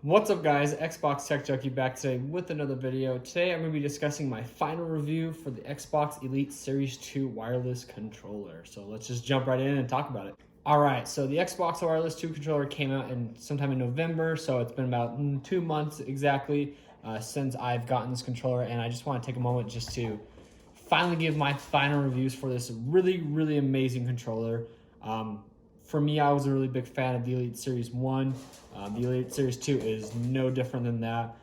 What's up guys, Xbox Tech Junkie back today with another video. Today I'm going to be discussing my final review for the Xbox Elite Series 2 wireless controller. So let's just jump right in and talk about it. Alright, so the Xbox Wireless 2 controller came out sometime in November, so it's been about 2 months exactly since I've gotten this controller, and I just want to take a moment just to finally give my final reviews for this really amazing controller. For me, I was a really big fan of the Elite Series 1. The Elite Series 2 is no different than that.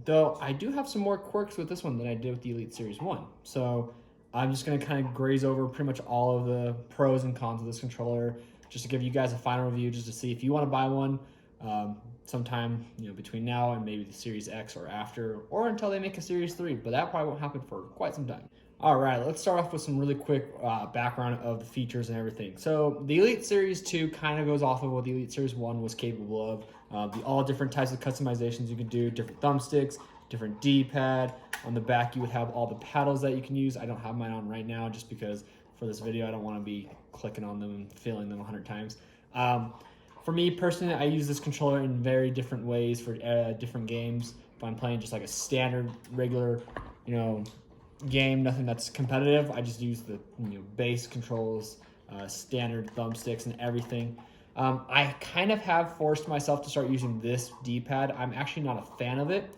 Though I do have some more quirks with this one than I did with the Elite Series 1. So I'm just going to kind of graze over pretty much all of the pros and cons of this controller, just to give you guys a final review, just to see if you want to buy one sometime between now and maybe the Series X or after, or until they make a Series 3. But that probably won't happen for quite some time. All right, let's start off with some really quick background of the features and everything. So the Elite Series 2 kind of goes off of what the Elite Series 1 was capable of. All different types of customizations you can do, different thumbsticks, different D-pad. On the back, you would have all the paddles that you can use. I don't have mine on right now just because for this video, I don't want to be clicking on them and feeling them 100 times. For me personally, I use this controller in very different ways for different games. If I'm playing just like a standard, regular, game, nothing that's competitive, I just use the base controls, standard thumbsticks and everything. I kind of have forced myself to start using this D-pad. I'm actually not a fan of it.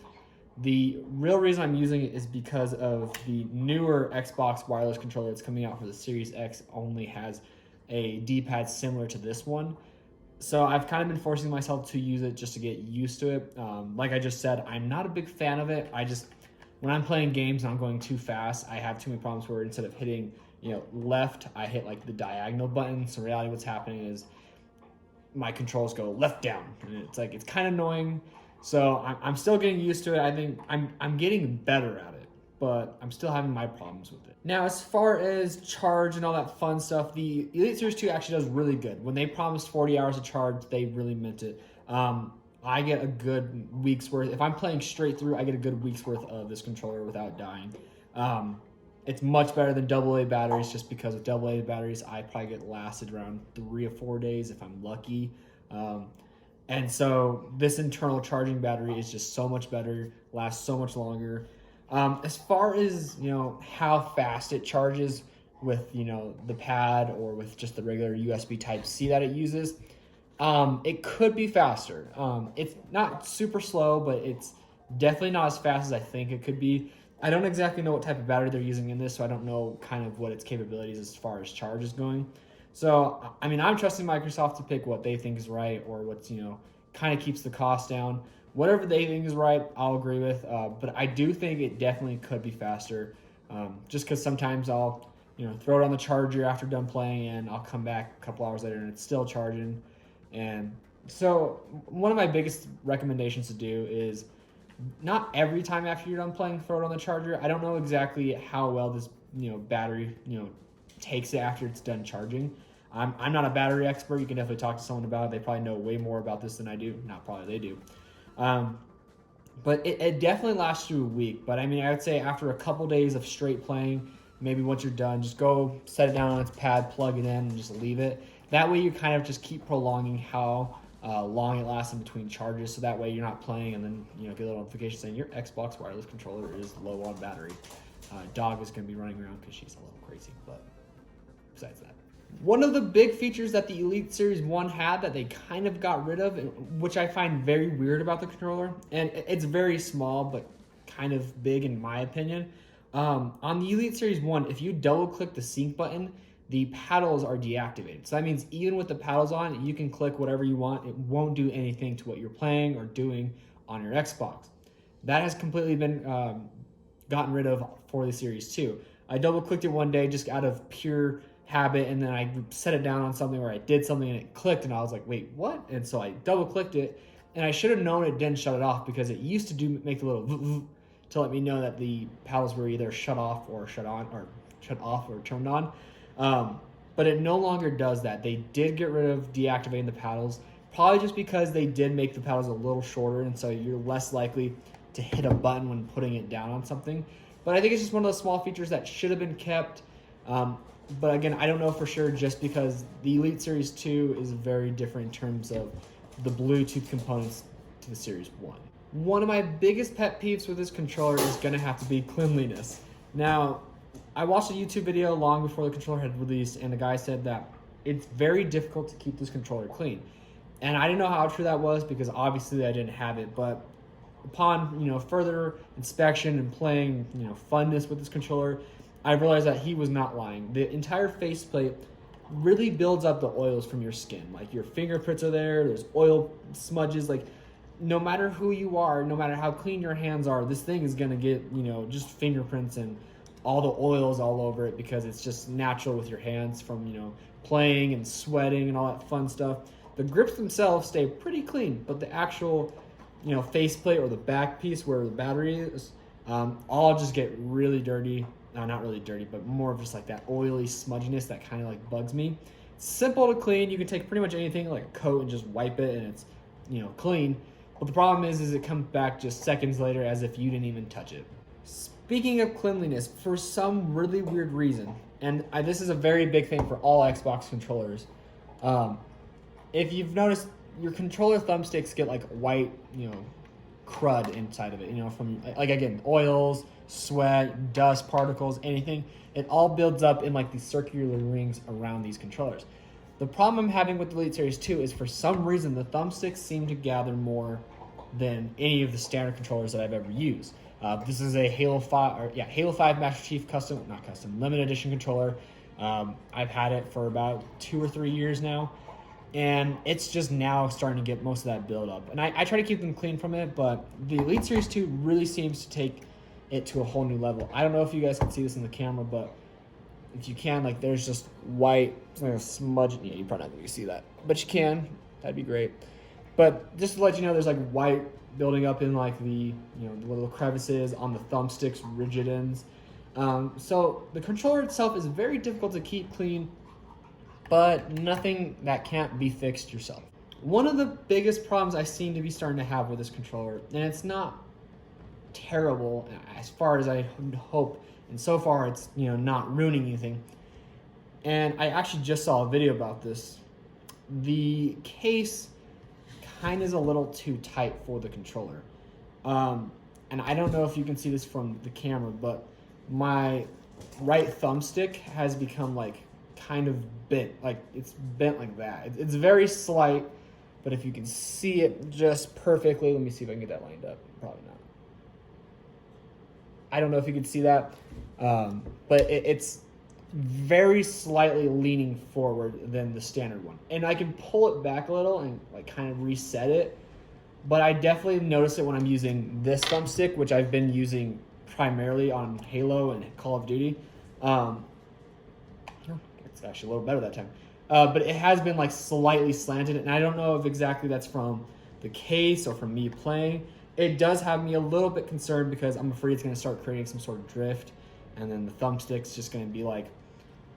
The real reason I'm using it is because of the newer Xbox wireless controller that's coming out for the Series X only has a D-pad similar to this one. So I've kind of been forcing myself to use it just to get used to it. Like I just said, I'm not a big fan of it. When I'm playing games and I'm going too fast, I have too many problems where instead of hitting, left, I hit like the diagonal button. So in reality, what's happening is my controls go left down, and it's kind of annoying. So I'm still getting used to it. I think I'm getting better at it, but I'm still having my problems with it. Now, as far as charge and all that fun stuff, the Elite Series 2 actually does really good. When they promised 40 hours of charge, they really meant it. I get a good week's worth. If I'm playing straight through, I get a good week's worth of this controller without dying. It's much better than AA batteries, just because with AA batteries, I probably get lasted around 3 or 4 days if I'm lucky. And so this internal charging battery is just so much better, lasts so much longer. As far as, how fast it charges with, the pad or with just the regular USB Type-C that it uses, it could be faster. It's not super slow, but it's definitely not as fast as I think it could be. I don't exactly know what type of battery they're using in this, so I don't know kind of what its capabilities as far as charge is going. So, I mean, I'm trusting Microsoft to pick what they think is right, or what's, kind of keeps the cost down. Whatever they think is right, I'll agree with. But I do think it definitely could be faster, just because sometimes I'll, throw it on the charger after done playing, and I'll come back a couple hours later and it's still charging. And so one of my biggest recommendations to do is not every time after you're done playing, throw it on the charger. I don't know exactly how well this battery takes it after it's done charging. I'm not a battery expert. You can definitely talk to someone about it. They probably know way more about this than I do. Not probably, they do. But it definitely lasts you a week. But I mean, I would say after a couple days of straight playing, maybe once you're done, just go set it down on its pad, plug it in, and just leave it. That way you kind of just keep prolonging how long it lasts in between charges. So that way you're not playing and then get a little notification saying your Xbox wireless controller is low on battery. Dog is going to be running around because she's a little crazy. But besides that, one of the big features that the Elite Series 1 had that they kind of got rid of, which I find very weird about the controller, and it's very small but kind of big in my opinion. On the Elite Series 1, if you double click the sync button, the paddles are deactivated. So that means even with the paddles on, you can click whatever you want. It won't do anything to what you're playing or doing on your Xbox. That has completely been gotten rid of for the Series 2. I double clicked it one day just out of pure habit, and then I set it down on something where I did something and it clicked, and I was like, wait, what? And so I double clicked it, and I should have known it didn't shut it off, because it used to make the little to let me know that the paddles were either shut off or shut off or turned on. But it no longer does that. They did get rid of deactivating the paddles, probably just because they did make the paddles a little shorter, and so you're less likely to hit a button when putting it down on something. But I think it's just one of those small features that should have been kept. But again, I don't know for sure, just because the Elite Series 2 is very different in terms of the Bluetooth components to the Series 1. One of my biggest pet peeves with this controller is going to have to be cleanliness. Now, I watched a YouTube video long before the controller had released, and the guy said that it's very difficult to keep this controller clean. And I didn't know how true that was because obviously I didn't have it, but upon, further inspection and playing, funness with this controller, I realized that he was not lying. The entire faceplate really builds up the oils from your skin. Like, your fingerprints are there's oil smudges. Like, no matter who you are, no matter how clean your hands are, this thing is gonna get, just fingerprints and all the oils all over it because it's just natural with your hands from, playing and sweating and all that fun stuff. The grips themselves stay pretty clean, but the actual, faceplate or the back piece where the battery is, all just get really dirty. No, not really dirty, but more of just like that oily smudginess that kind of like bugs me. It's simple to clean. You can take pretty much anything like a coat and just wipe it and it's, clean. But the problem is it comes back just seconds later as if you didn't even touch it. Speaking of cleanliness, for some really weird reason, and this is a very big thing for all Xbox controllers, if you've noticed, your controller thumbsticks get like white, crud inside of it, from like, again, oils, sweat, dust, particles, anything. It all builds up in like these circular rings around these controllers. The problem I'm having with the Elite Series 2 is for some reason the thumbsticks seem to gather more than any of the standard controllers that I've ever used. This is a Halo 5 Master Chief limited edition controller. I've had it for about 2 or 3 years now, and it's just now starting to get most of that build up. And I try to keep them clean from it, but the Elite Series 2 really seems to take it to a whole new level. I don't know if you guys can see this in the camera, but if you can, like, there's just white, like a smudge. Yeah, you're probably not going to see that, but you can. That'd be great. But just to let you know, there's like white building up in like the the little crevices on the thumbsticks, rigid ends. So the controller itself is very difficult to keep clean, but nothing that can't be fixed yourself. One of the biggest problems I seem to be starting to have with this controller, and it's not terrible as far as I hope, and so far it's not ruining anything. And I actually just saw a video about this. The case kind of is a little too tight for the controller, and I don't know if you can see this from the camera, but my right thumbstick has become like kind of bent, like it's bent like that. It's very slight, but if you can see it just perfectly, let me see if I can get that lined up. Probably not. I don't know if you can see that, but it's very slightly leaning forward than the standard one. And I can pull it back a little and like kind of reset it, but I definitely notice it when I'm using this thumbstick, which I've been using primarily on Halo and Call of Duty. It's actually a little better that time. But it has been like slightly slanted, and I don't know if exactly that's from the case or from me playing. It does have me a little bit concerned because I'm afraid it's going to start creating some sort of drift, and then the thumbstick's just going to be like,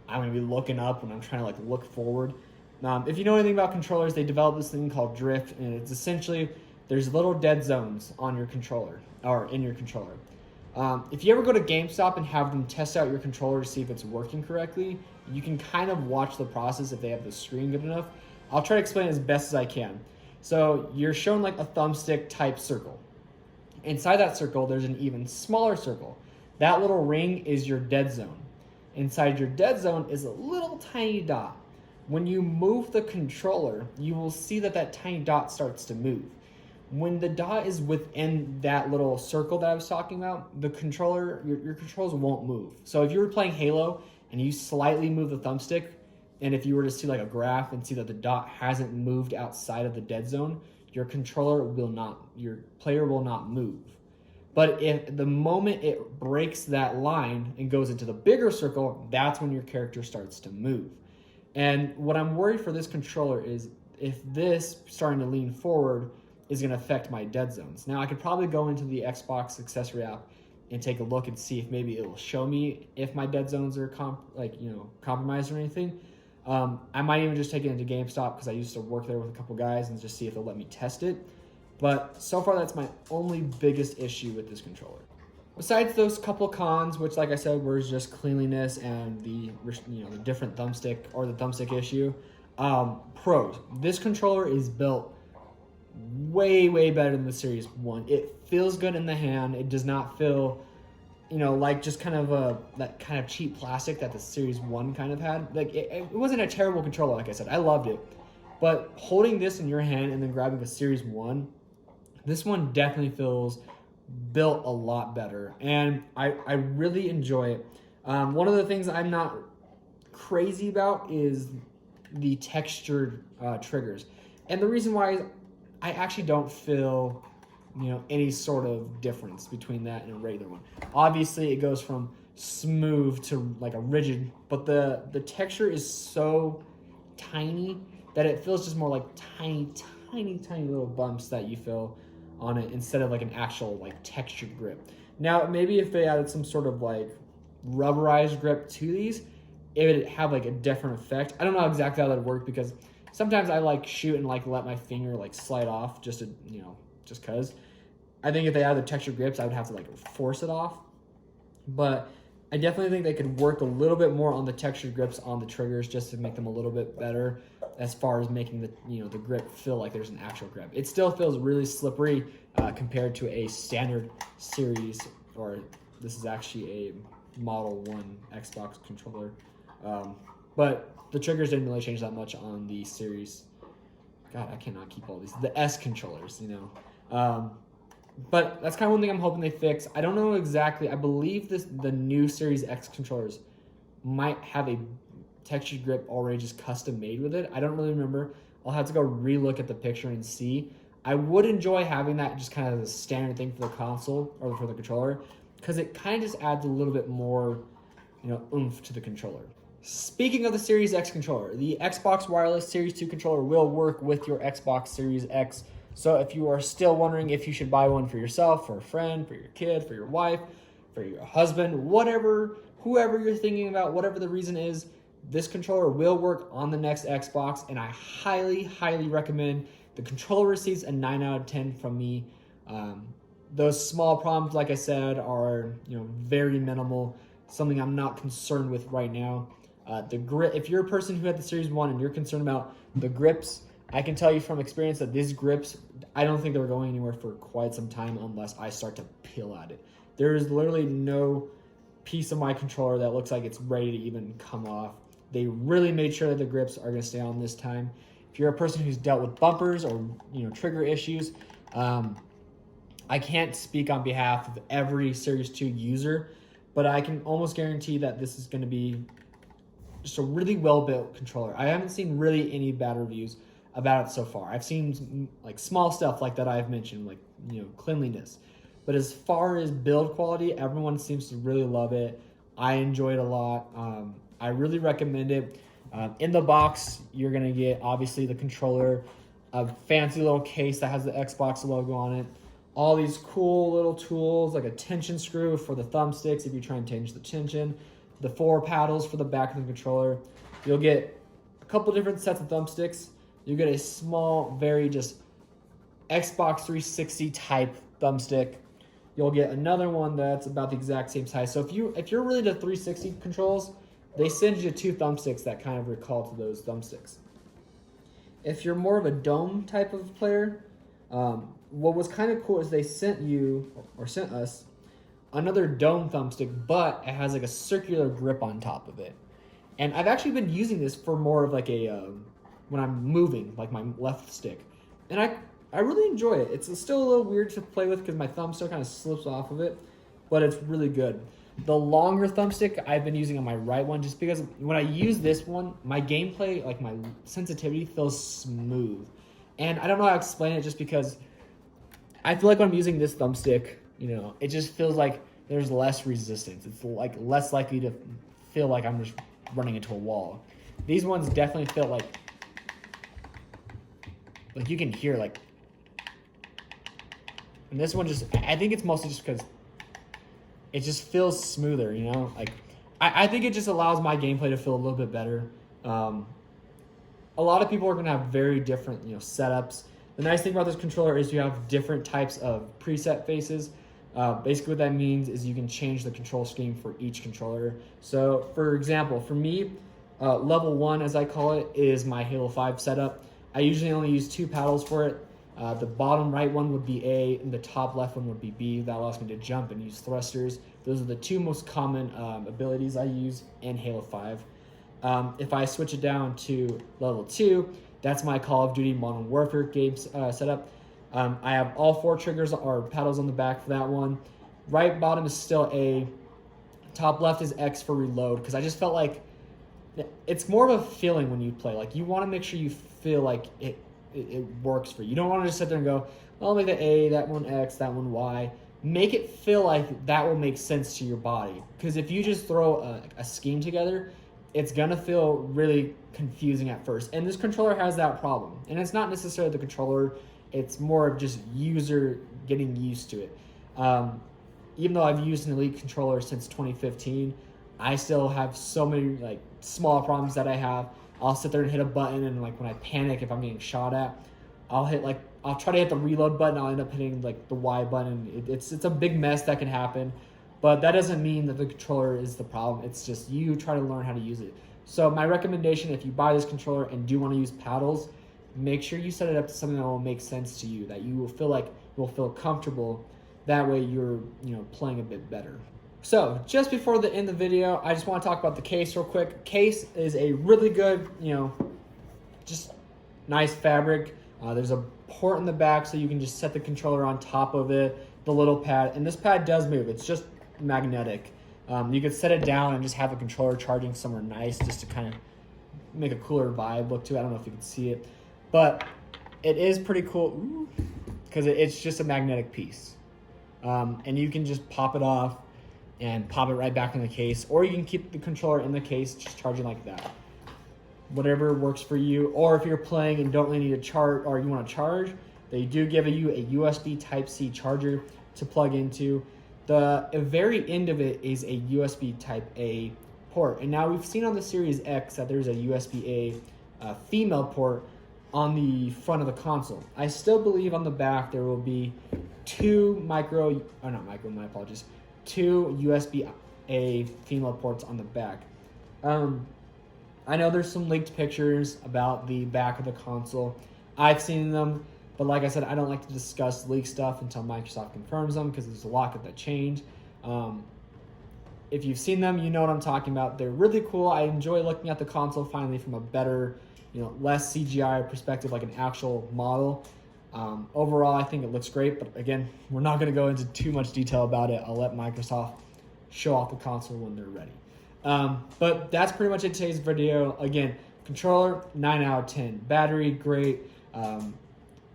I'm going to be looking up when I'm trying to like look forward. If you know anything about controllers, they developed this thing called drift, and it's essentially there's little dead zones on your controller or in your controller. If you ever go to GameStop and have them test out your controller to see if it's working correctly, you can kind of watch the process if they have the screen good enough. I'll try to explain it as best as I can. So you're shown like a thumbstick type circle. Inside that circle, there's an even smaller circle. That little ring is your dead zone. Inside your dead zone is a little tiny dot. When you move the controller, you will see that that tiny dot starts to move. When the dot is within that little circle that I was talking about, the controller, your controls won't move. So if you were playing Halo and you slightly move the thumbstick, and if you were to see like a graph and see that the dot hasn't moved outside of the dead zone, your player will not move. But if the moment it breaks that line and goes into the bigger circle, that's when your character starts to move. And what I'm worried for this controller is if this starting to lean forward is going to affect my dead zones. Now I could probably go into the Xbox accessory app and take a look and see if maybe it will show me if my dead zones are compromised or anything. I might even just take it into GameStop because I used to work there with a couple guys and just see if they'll let me test it. But so far, that's my only biggest issue with this controller. Besides those couple cons, which, like I said, were just cleanliness and the different thumbstick or the thumbstick issue. Pros: this controller is built way better than the Series 1. It feels good in the hand. It does not feel, like just kind of that kind of cheap plastic that the Series 1 kind of had. Like, it wasn't a terrible controller, like I said. I loved it. But holding this in your hand and then grabbing a Series 1, this one definitely feels built a lot better. And I really enjoy it. One of the things I'm not crazy about is the textured triggers. And the reason why is I actually don't feel, any sort of difference between that and a regular one. Obviously, it goes from smooth to like a rigid, but the texture is so tiny that it feels just more like tiny little bumps that you feel on it instead of like an actual like textured grip. Now, maybe if they added some sort of like rubberized grip to these, it would have like a different effect. I don't know exactly how that would work because sometimes I like shoot and like let my finger like slide off just to, just cause. I think if they added textured grips, I would have to like force it off. But I definitely think they could work a little bit more on the textured grips on the triggers just to make them a little bit better as far as making the the grip feel like there's an actual grip. It still feels really slippery compared to a standard series, or this is actually a Model 1 Xbox controller. But the triggers didn't really change that much on the series. God, I cannot keep all these. The S controllers, But that's kind of one thing I'm hoping they fix. I don't know exactly. I believe the new Series X controllers might have a textured grip already just custom made with it. I don't really remember. I'll have to go re-look at the picture and see. I would enjoy having that just kind of as a standard thing for the console or for the controller because it kind of just adds a little bit more, oomph to the controller. Speaking of the Series X controller, the Xbox Wireless Series 2 controller will work with your Xbox Series X. So if you are still wondering if you should buy one for yourself, for a friend, for your kid, for your wife, for your husband, whoever you're thinking about, whatever the reason is, this controller will work on the next Xbox, and I highly recommend. The controller receives a 9 out of 10 from me. Those small problems, like I said, are very minimal, something I'm not concerned with right now. The grip, if you're a person who had the Series 1 and you're concerned about the grips, I can tell you from experience that these grips, I don't think they're going anywhere for quite some time unless I start to peel at it. There is literally no piece of my controller that looks like it's ready to even come off. They really made sure that the grips are going to stay on this time. If you're a person who's dealt with bumpers or trigger issues, I can't speak on behalf of every Series 2 user, but I can almost guarantee that this is going to be just a really well-built controller. I haven't seen really any bad reviews about it so far. I've seen like small stuff like that I've mentioned, like cleanliness. But as far as build quality, everyone seems to really love it. I enjoy it a lot. I really recommend it. In the box, you're gonna get obviously the controller, a fancy little case that has the Xbox logo on it, all these cool little tools like a tension screw for the thumbsticks if you're trying to change the tension, the 4 paddles for the back of the controller. You'll get a couple different sets of thumbsticks. You get a small, very just Xbox 360 type thumbstick. You'll get another one that's about the exact same size. So if you're really the 360 controls, they send you 2 thumbsticks that kind of recall to those thumbsticks. If you're more of a dome type of player, what was kind of cool is they sent us another dome thumbstick, but it has like a circular grip on top of it. And I've actually been using this for more of like a when I'm moving, like my left stick. And I really enjoy it. It's still a little weird to play with because my thumb still kind of slips off of it, but it's really good. The longer thumbstick I've been using on my right one just because when I use this one, my gameplay, like my sensitivity feels smooth. And I don't know how to explain it just because I feel like when I'm using this thumbstick, it just feels like there's less resistance. It's like less likely to feel like I'm just running into a wall. These ones definitely feel like you can hear and this one I think it's mostly just because it just feels smoother, I think it just allows my gameplay to feel a little bit better. A lot of people are going to have very different, setups. The nice thing about this controller is you have different types of preset faces. Basically what that means is you can change the control scheme for each controller. So for example, for me, level 1, as I call it, is my Halo 5 setup. I usually only use 2 paddles for it. The bottom right one would be A, and the top left one would be B. That allows me to jump and use thrusters. Those are the two most common abilities I use in Halo 5. If I switch it down to level 2, that's my Call of Duty Modern Warfare game setup. I have all 4 triggers or paddles on the back for that one. Right bottom is still A. Top left is X for reload, because I just felt like it's more of a feeling when you play. Like, you want to make sure you feel like it works for you. You don't want to just sit there and go, well, I'll make the A, that one X, that one Y. Make it feel like that will make sense to your body. Because if you just throw a scheme together, it's going to feel really confusing at first. And this controller has that problem. And it's not necessarily the controller. It's more of just user getting used to it. Even though I've used an Elite controller since 2015, I still have so many like small problems that I have. I'll sit there and hit a button, and like when I panic, if I'm getting shot at, I'll try to hit the reload button. I'll end up hitting like the Y button. It's a big mess that can happen, but that doesn't mean that the controller is the problem. It's just you try to learn how to use it. So my recommendation, if you buy this controller and do want to use paddles, make sure you set it up to something that will make sense to you, that you will feel like will feel comfortable. That way you're playing a bit better. So just before the end of the video, I just want to talk about the case real quick. Case is a really good, just nice fabric. There's a port in the back so you can just set the controller on top of it, the little pad. And this pad does move. It's just magnetic. You could set it down and just have the controller charging somewhere nice just to kind of make a cooler vibe look to it. I don't know if you can see it. But it is pretty cool because it's just a magnetic piece. And you can just pop it off and pop it right back in the case, or you can keep the controller in the case just charging like that. Whatever works for you. Or if you're playing and don't really need a charge, or you want to charge, they do give you a USB Type-C charger to plug into. The very end of it is a USB Type-A port. And now we've seen on the Series X that there's a USB-A female port on the front of the console. I still believe on the back there will be two USB-A female ports on the back. I know there's some leaked pictures about the back of the console. I've seen them, but like I said, I don't like to discuss leak stuff until Microsoft confirms them, because there's a lot that change. If you've seen them, you know what I'm talking about. They're really cool. I enjoy looking at the console finally from a better, less CGI perspective, like an actual model. Overall, I think it looks great, but again, we're not going to go into too much detail about it. I'll let Microsoft show off the console when they're ready. But that's pretty much it today's video. Again, controller, 9 out of 10. Battery, great.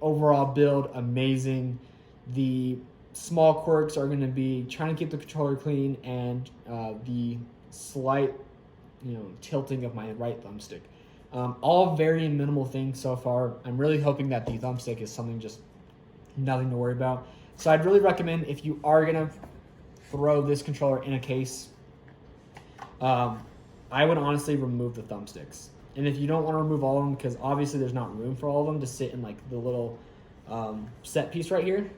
Overall build, amazing. The small quirks are going to be trying to keep the controller clean and the slight, tilting of my right thumbstick. All very minimal things so far. I'm really hoping that the thumbstick is something just nothing to worry about. So I'd really recommend, if you are going to throw this controller in a case, I would honestly remove the thumbsticks. And if you don't want to remove all of them, because obviously there's not room for all of them to sit in like the little set piece right here,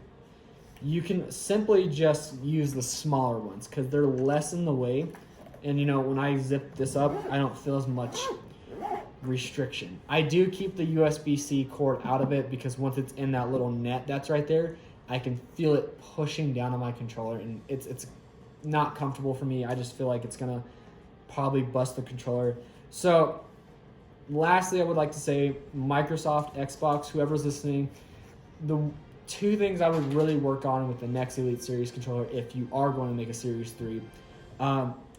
you can simply just use the smaller ones because they're less in the way. And when I zip this up, I don't feel as much restriction. I do keep the USB-C cord out of it because once it's in that little net that's right there, I can feel it pushing down on my controller, and it's not comfortable for me. I just feel like it's gonna probably bust the controller. So lastly, I would like to say, Microsoft, Xbox, whoever's listening, the two things I would really work on with the next Elite Series controller, if you are going to make a Series 3,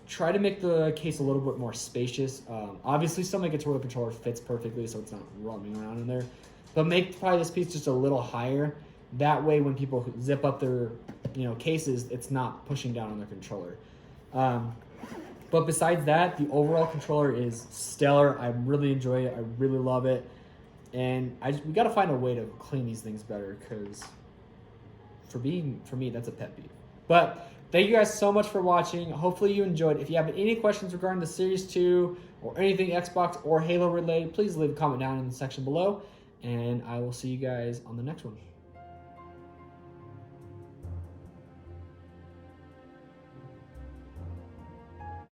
try to make the case a little bit more spacious. Obviously, still make it to where the controller fits perfectly so it's not rubbing around in there. But make probably this piece just a little higher. That way, when people zip up their cases, it's not pushing down on their controller. But besides that, the overall controller is stellar. I really enjoy it. I really love it. And we got to find a way to clean these things better, because for me, that's a pet peeve. But thank you guys so much for watching. Hopefully you enjoyed. If you have any questions regarding the Series 2 or anything Xbox or Halo related, please leave a comment down in the section below. And I will see you guys on the next one.